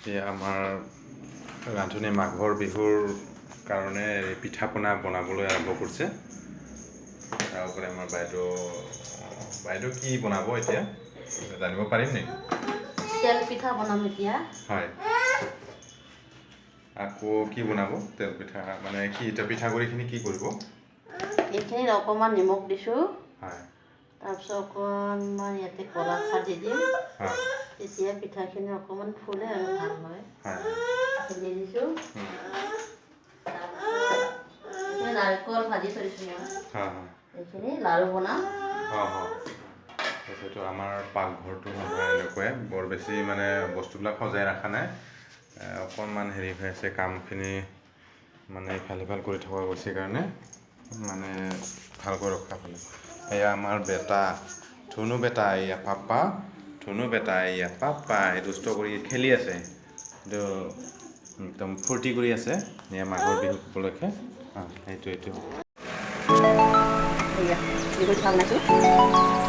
এয়া আমাৰ ৰান্ধনী মাঘৰ বিহুৰ কাৰণে পিঠা পনা বনাবলৈ আৰম্ভ কৰিছে। তাৰ উপৰি আমাৰ বাইদেউ কি বনাব এতিয়া জানিব পাৰিম নেকি? তেল পিঠা বনাম এতিয়া। হয়। আকৌ কি বনাব? তেল পিঠা মানে কি এতিয়া পিঠাগুড়িখিনি কি কৰিব? এইখিনিত অকণমান নিমখ দিছোঁ। হয়। তাৰপিছত অকণমান ইয়াতে কলাখাৰ দি দিম। হয়। তেতিয়া পিঠাখিনি অকণমান ফুলে আৰু ভাল হয়। হয়। দি দিছোঁ। তাৰপিছত নাৰিকল ভাজি থৈছোঁ মই। হয় হয়। এইখিনি লাৰু বনাম। হয় হয়। সেইটো আমাৰ পাকঘৰটো এনেকুৱাই বৰ বেছি মানে বস্তুবিলাক সজাই ৰখা নাই। অকণমান হেৰি হৈ আছে কামখিনি মানে ইফাল সিফাল কৰি থকা গৈছে কাৰণে মানে ভালকৈ ৰখা পালে। এয়া আমাৰ বেটা ধুনু বেটা এয়া পাপা ধুনু বেটা এয়া পাপা দুষ্ট কৰি খেলি আছে। কিন্তু একদম ফূৰ্তি কৰি আছে এয়া মাঘৰ বিহু উপলক্ষে। এইটো এয়া বিহুৰ পিঠা বনাইছোঁ।